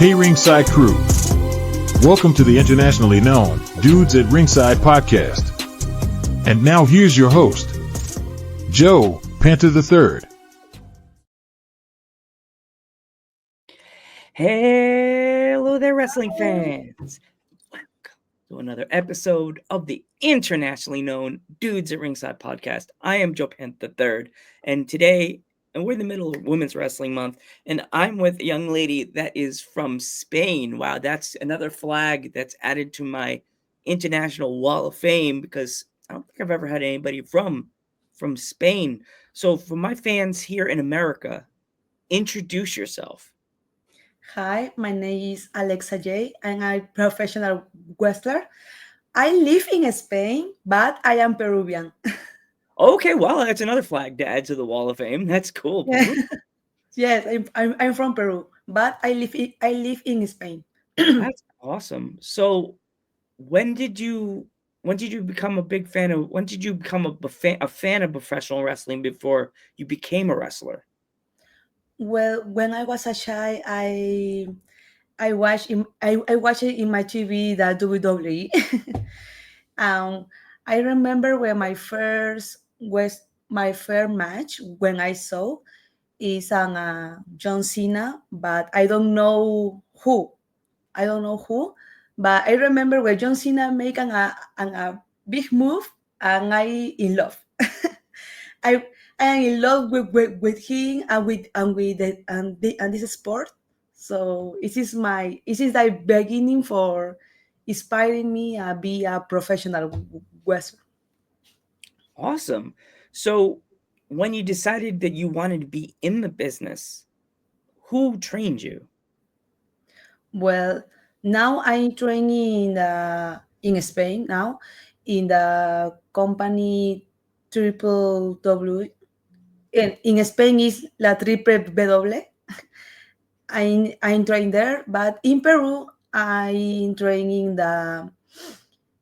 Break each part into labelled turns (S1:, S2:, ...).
S1: Hey Ringside crew, welcome to the internationally known Dudes at Ringside podcast. And now here's your host, Joe, Panther Variety.
S2: Hello there, wrestling fans. Welcome to another episode of the internationally known Dudes at Ringside podcast. I am Joe Panther Variety, and today, and we're in the middle of Women's Wrestling Month, and I'm with a young lady that is from Spain. Wow, that's another flag that's added to my international wall of fame, because I don't think I've ever had anybody from Spain. So for my fans here in America, introduce yourself.
S3: Hi, my name is Alexan Jade, and I'm a professional wrestler. I live in Spain, but I am Peruvian.
S2: Okay, well, that's another flag to add to the wall of fame. That's cool.
S3: Yeah. Yes, I'm from Peru, but I live in Spain.
S2: That's awesome. So, when did you become a big fan of? When did you become a fan of professional wrestling before you became a wrestler?
S3: Well, when I was a child, I watched it in my TV the WWE. um, I remember when my first match when I saw is on John Cena, but I don't know who. I don't know who, but I remember when John Cena make a big move, and I in love. I am in love with him and this sport. So it is the beginning for inspiring me to be a professional wrestler.
S2: Awesome. So, when you decided that you wanted to be in the business, who trained you?
S3: Well, now I'm training in Spain now in the company Triple W. In Spain is La Triple W. I'm training there, but in Peru I'm training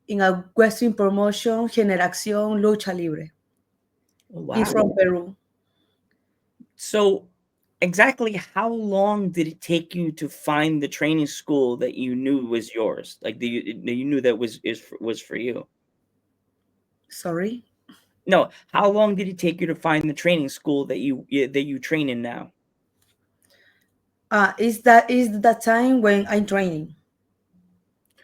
S3: in a Western promotion Generación Lucha Libre.
S2: Wow.
S3: It's from Peru.
S2: So, exactly how long did it take you to find the training school that you knew was yours? Like that you knew that was for you?
S3: Sorry.
S2: No, how long did it take you to find the training school that you train in now?
S3: Is the time when I'm training?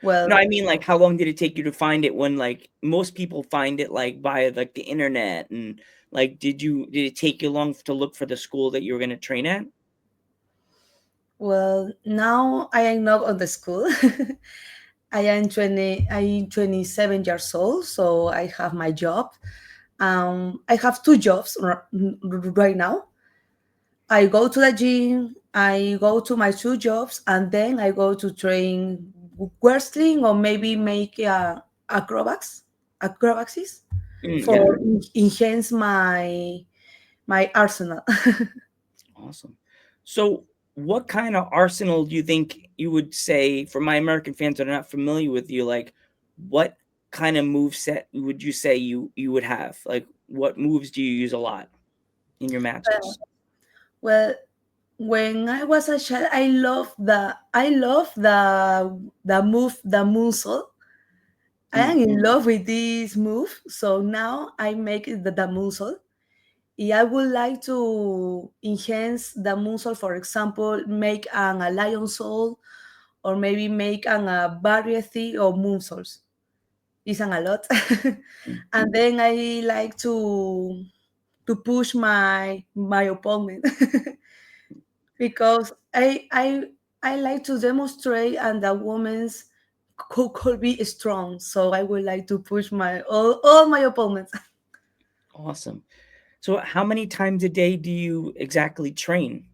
S3: Well,
S2: No, I mean, like, how long did it take you to find it when, like, most people find it, like, via, like, the internet? And, like, did it take you long to look for the school that you were gonna train at?
S3: well, now I am not on the school. I am 27 years old, so I have my job. I have two jobs right now. I go to the gym, I go to my two jobs, and then I go to train wrestling or maybe make acrobatics
S2: Yeah,
S3: for enhance my arsenal.
S2: awesome. So, what kind of arsenal do you think you would say, for my American fans that are not familiar with you, like, what kind of move set would you say you would have? Like, what moves do you use a lot in your matches?
S3: Well, when I was a child, I love the move, the moonsault. I am in love with this move, so now I make it the moonsault. I would like to enhance the moonsault, for example, make a lion soul, or maybe make a variety of moonsaults. It's a lot. And then I like to push my opponent because I like to demonstrate and the women's could be strong. So I would like to push my all my opponents.
S2: Awesome. So, how many times a day do you exactly train?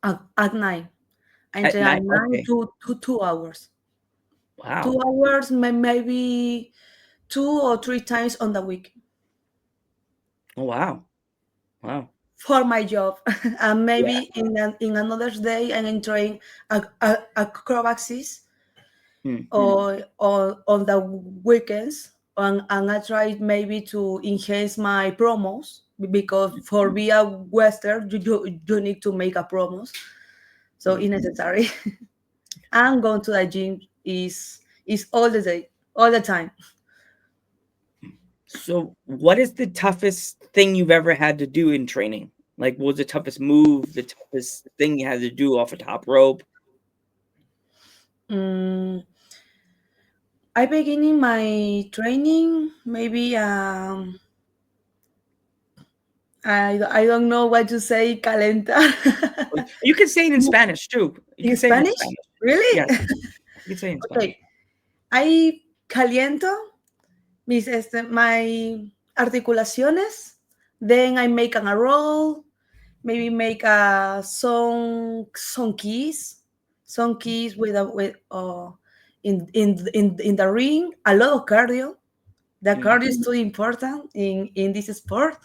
S3: At night. I
S2: At
S3: train at
S2: night?
S3: night
S2: Okay.
S3: to 2 hours.
S2: Wow.
S3: 2 hours, maybe 2 or 3 times on the week
S2: Oh, wow. Wow.
S3: for my job. And
S2: Yeah.
S3: maybe in another day I'm trying acrobatics
S2: Hmm.
S3: or on the weekends. And I try maybe to enhance my promos because for be a western you need to make a promos. So it's necessary. And going to the gym is all the day, all the time.
S2: So, what is the toughest thing you've ever had to do in training? Like, what was the toughest move, the toughest thing you had to do off a top rope?
S3: Mm, I beginning my training maybe I don't know what to say, calenta.
S2: You can say it in Spanish too. You
S3: In
S2: can say it in
S3: Spanish?
S2: Spanish.
S3: Really?
S2: Yes, you can say it in Spanish.
S3: Okay. I caliento my articulaciones. Then I make a roll. Maybe make some keys, in the ring. A lot of cardio. The cardio is too important in this sport.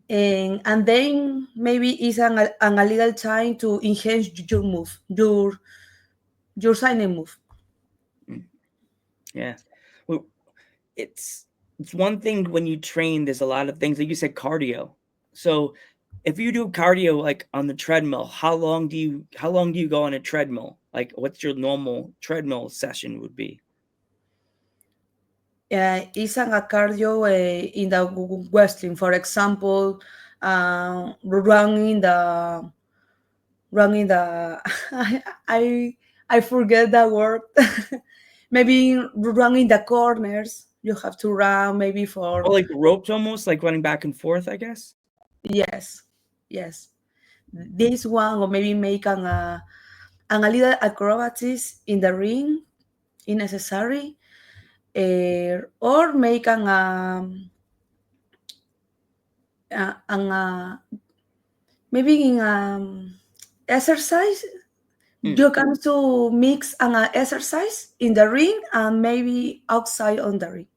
S3: And then maybe it's a little time to enhance your move, your signing move.
S2: Yeah. Well, it's one thing when you train, there's a lot of things, like you said, cardio. So if you do cardio like on the treadmill, how long do you go on a treadmill? Like, what's your normal treadmill session would be?
S3: It's a cardio in the wrestling, for example, running the I I forget that word. Maybe running the corners. You have to run maybe
S2: Oh,
S3: for
S2: like the ropes, almost like running back and forth, I guess.
S3: yes, yes. This one, or maybe make a little acrobatics in the ring, if necessary, or make maybe in exercise. You can to mix an exercise in the ring and maybe outside on the ring.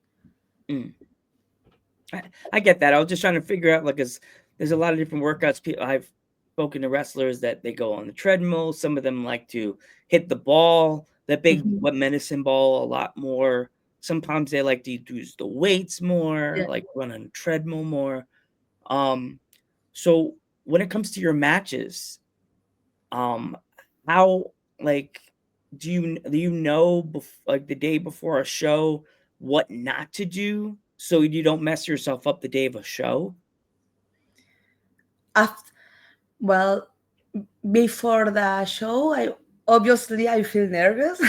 S2: I get that. I was just trying to figure out, like, 'cause there's a lot of different workouts. I've spoken to wrestlers that they go on the treadmill. Some of them like to hit the ball, the big
S3: Mhm.
S2: medicine ball, a lot more. Sometimes they like to use the weights more,
S3: Yeah.
S2: like run on a treadmill more. Um, so when it comes to your matches, um, how, like, do you know like the day before a show what not to do so you don't mess yourself up the day of a show?
S3: After, well, before the show, I feel nervous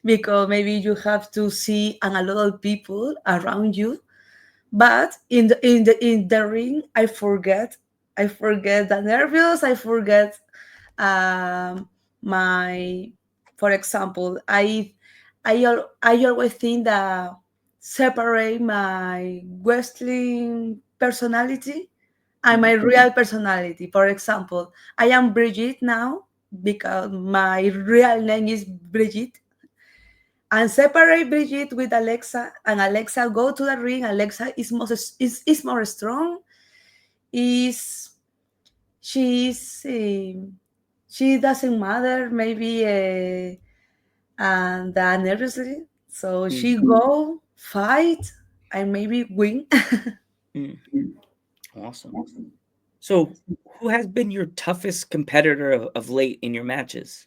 S3: because maybe you have to see a lot of people around you. But in the ring, I forget the nervous. I forget um, my, for example, I always think that separate my wrestling personality and my real personality. For example, I am Brigitte now because my real name is Brigitte. And separate Brigitte with Alexa, and Alexa go to the ring. Alexa is more strong. Is she's she doesn't matter maybe and nervously. So she go fight and maybe win.
S2: Mm, awesome. So, who has been your toughest competitor of late in your matches?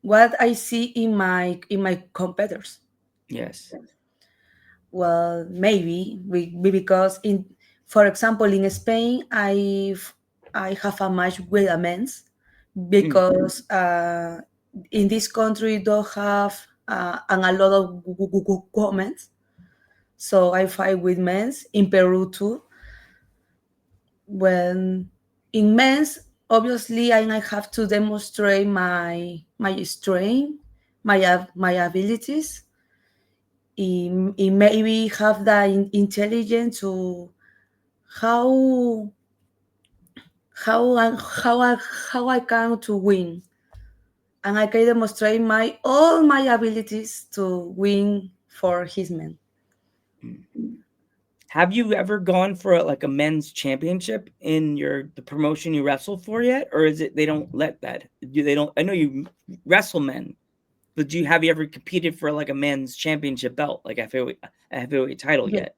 S3: What I see in my competitors.
S2: Yes.
S3: Well, maybe because for example, in Spain, I have a match with a men's because in this country don't have and a lot of comments. So I fight with men's in Peru too. When in men's, obviously, I have to demonstrate my strength, my abilities. It maybe have the intelligence to how how I can to win, and I can demonstrate all my abilities to win for his men.
S2: Have you ever gone for like a men's championship in the promotion you wrestle for yet, or is it they don't let that? They don't? I know you wrestle men, but have you ever competed for like a men's championship belt, like a heavyweight title
S3: Ye-
S2: yet?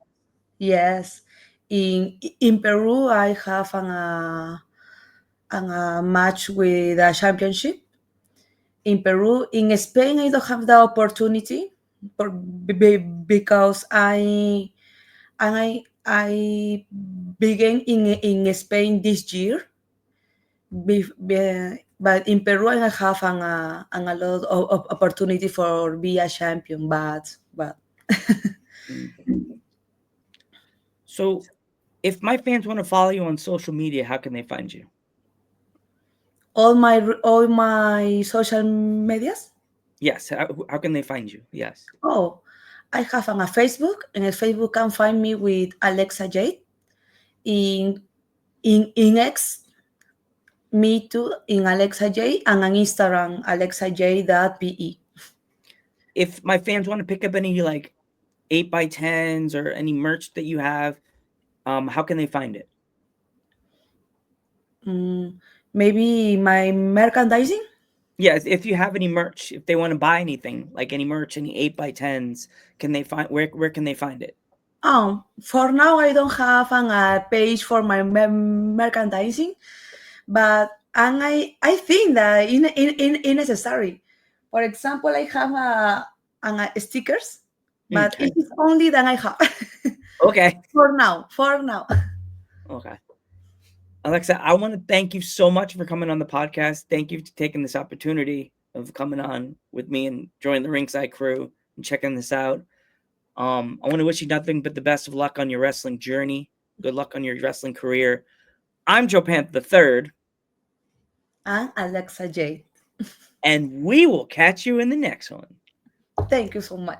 S3: Yes, in Peru I have a match with a championship in Peru. In Spain, I don't have the opportunity because I began in Spain this year. But in Peru, I have a lot of opportunity for be a champion. But
S2: So, if my fans want to follow you on social media, how can they find you?
S3: all my social medias.
S2: Yes. How can they find you? Yes.
S3: Oh, I have a Facebook, and Facebook can find me with Alexa Jade. In X, me too, in Alexa Jade, and on Instagram, alexaj.pe.
S2: If my fans want to pick up any like 8x10s or any merch that you have, how can they find it?
S3: Maybe my merchandising.
S2: Yes, if you have any merch, if they want to buy anything, like any merch, any 8x10s, can they find where can they find it?
S3: For now, I don't have a page for my merchandising, but and I think that in necessary. For example, I have a stickers, but
S2: Okay.
S3: it is only that I have.
S2: Okay.
S3: For now.
S2: Okay. Alexa, I want to thank you so much for coming on the podcast. Thank you for taking this opportunity of coming on with me and joining the Ringside crew and checking this out. I want to wish you nothing but the best of luck on your wrestling journey. Good luck on your wrestling career. I'm Joe Panther III.
S3: And Alexa Jade.
S2: And we will catch you in the next one.
S3: Thank you so much.